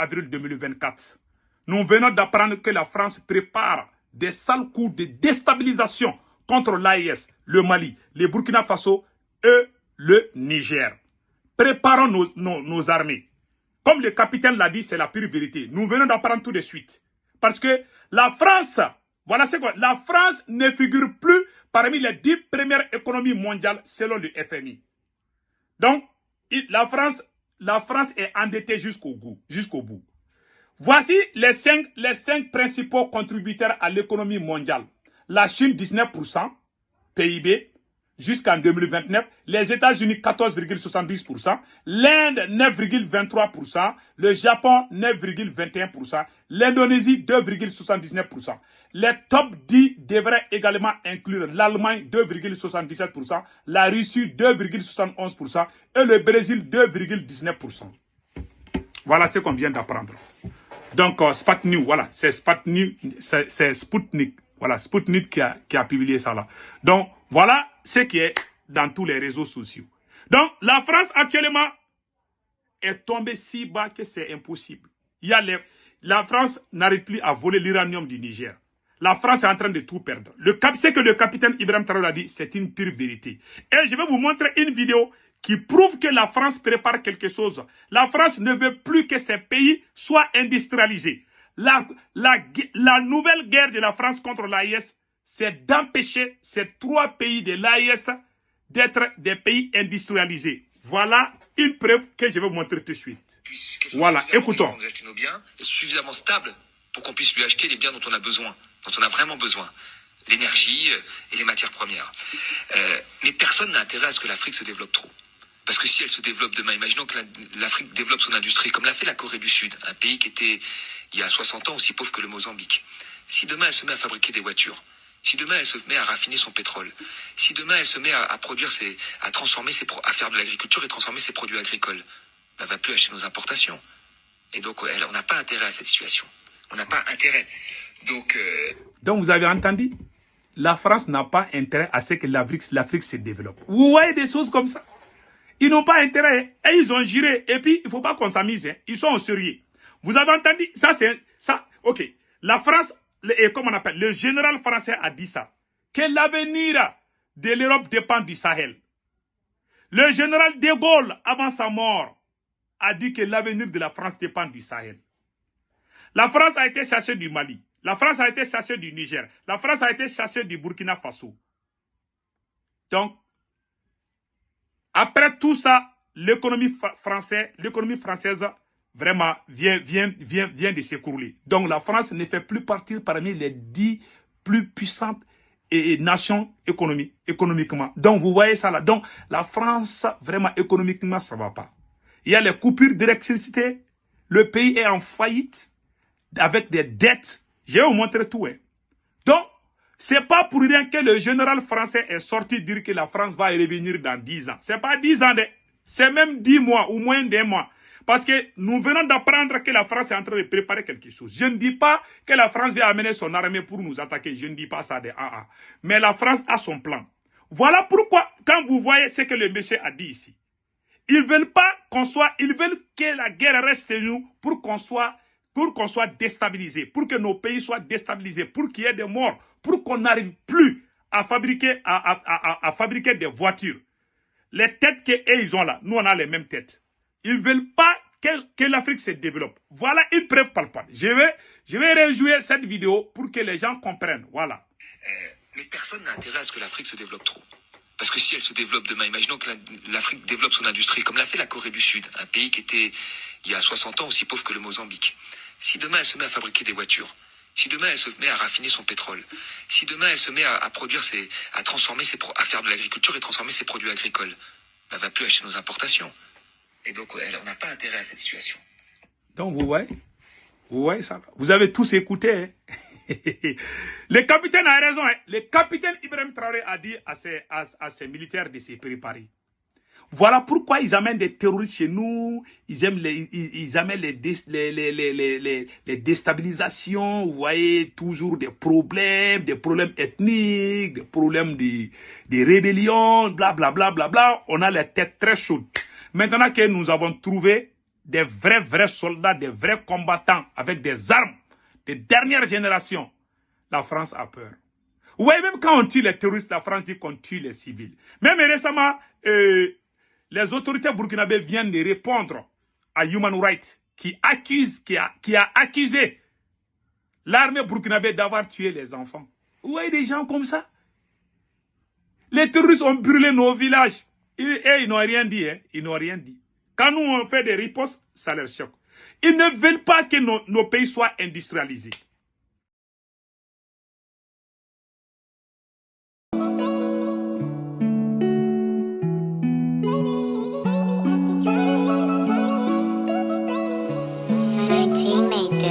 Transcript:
avril 2024. Nous venons d'apprendre que la France prépare des sales coups de déstabilisation contre l'AES, le Mali, le Burkina Faso et le Niger. Préparons nos armées. Comme le capitaine l'a dit, c'est la pure vérité. Nous venons d'apprendre tout de suite. Parce que la France, voilà c'est quoi, la France ne figure plus parmi les 10 premières économies mondiales selon le FMI. Donc, la France est endettée jusqu'au bout. Voici les cinq principaux contributeurs à l'économie mondiale. La Chine, 19% PIB jusqu'en 2029. Les États-Unis, 14,70%. L'Inde, 9,23%. Le Japon, 9,21%. L'Indonésie, 2,79%. Les top 10 devraient également inclure l'Allemagne, 2,77%. La Russie, 2,71%. Et le Brésil, 2,19%. Voilà ce qu'on vient d'apprendre. Donc, Sputnik, voilà, c'est Sputnik. Voilà, Sputnik qui a publié ça là. Donc, voilà ce qui est dans tous les réseaux sociaux. Donc, la France actuellement est tombée si bas que c'est impossible. La France n'arrive plus à voler l'uranium du Niger. La France est en train de tout perdre. Ce que le capitaine Ibrahim Traoré a dit, c'est une pure vérité. Et je vais vous montrer une vidéo qui prouve que la France prépare quelque chose. La France ne veut plus que ces pays soient industrialisés. La nouvelle guerre de la France contre l'AIS, c'est d'empêcher ces 3 pays de l'AIS d'être des pays industrialisés. Voilà une preuve que je vais vous montrer tout de suite. Voilà, écoutons. Nos biens est suffisamment stable pour qu'on puisse lui acheter les biens dont on a besoin, dont on a vraiment besoin. L'énergie et les matières premières. Mais personne n'a intérêt à ce que l'Afrique se développe trop. Parce que si elle se développe demain, imaginons que l'Afrique développe son industrie, comme l'a fait la Corée du Sud, un pays qui était, il y a 60 ans, aussi pauvre que le Mozambique. Si demain elle se met à fabriquer des voitures, si demain elle se met à raffiner son pétrole, si demain elle se met à faire de l'agriculture et transformer ses produits agricoles, elle va plus acheter nos importations. Et donc, on n'a pas intérêt à cette situation. On n'a pas intérêt. Donc vous avez entendu? La France n'a pas intérêt à ce que l'Afrique se développe. Vous voyez des choses comme ça? Ils n'ont pas intérêt. Et ils ont géré. Et puis, il ne faut pas qu'on s'amuse. Hein. Ils sont au sérieux. Vous avez entendu? Ça, c'est ça. OK. La France, comme on appelle, le général français a dit ça. Que l'avenir de l'Europe dépend du Sahel. Le général de Gaulle, avant sa mort, a dit que l'avenir de la France dépend du Sahel. La France a été chassée du Mali. La France a été chassée du Niger. La France a été chassée du Burkina Faso. Donc, après tout ça, l'économie française vraiment vient de s'écrouler. Donc la France ne fait plus partie parmi les 10 plus puissantes nations économiquement. Donc vous voyez ça là. Donc la France, vraiment économiquement, ça ne va pas. Il y a les coupures d'électricité. Le pays est en faillite avec des dettes. Je vais vous montrer tout. Hein. Donc, c'est pas pour rien que le général français est sorti dire que la France va revenir dans 10 ans. C'est pas 10 ans, c'est même 10 mois ou moins d'un mois. Parce que nous venons d'apprendre que la France est en train de préparer quelque chose. Je ne dis pas que la France va amener son armée pour nous attaquer. Je ne dis pas ça de AA. Mais la France a son plan. Voilà pourquoi, quand vous voyez ce que le monsieur a dit ici, ils veulent pas ils veulent que la guerre reste chez nous pour qu'on soit déstabilisé, pour que nos pays soient déstabilisés, pour qu'il y ait des morts, pour qu'on n'arrive plus à fabriquer, à fabriquer des voitures. Les têtes qu'ils ont là, nous on a les mêmes têtes. Ils ne veulent pas que l'Afrique se développe. Voilà une preuve palpable. Je vais rejouer cette vidéo pour que les gens comprennent. Voilà. Mais personne n'a intérêt à ce que l'Afrique se développe trop. Parce que si elle se développe demain, imaginons que l'Afrique développe son industrie, comme l'a fait la Corée du Sud, un pays qui était, il y a 60 ans, aussi pauvre que le Mozambique. Si demain elle se met à fabriquer des voitures, si demain elle se met à raffiner son pétrole, si demain elle se met à faire de l'agriculture et transformer ses produits agricoles, elle va plus acheter nos importations. Et donc, on n'a pas intérêt à cette situation. Donc, vous voyez ça. Vous avez tous écouté. Hein? Le capitaine a raison. Hein? Le capitaine Ibrahim Traoré a dit à ses militaires de se préparer. Voilà pourquoi ils amènent des terroristes chez nous. Ils amènent les déstabilisations. Vous voyez, toujours des problèmes ethniques, des problèmes de rébellions, blablabla. On a les têtes très chaudes. Maintenant que nous avons trouvé des vrais soldats, des vrais combattants avec des armes de dernière génération, la France a peur. Oui, même quand on tue les terroristes, la France dit qu'on tue les civils. Même récemment, les autorités burkinabées viennent de répondre à Human Rights, qui a accusé l'armée burkinabé d'avoir tué les enfants. Vous voyez des gens comme ça? Les terroristes ont brûlé nos villages. Et ils n'ont rien dit. Hein? Ils n'ont rien dit. Quand nous on fait des ripostes, ça leur choque. Ils ne veulent pas que nos pays soient industrialisés.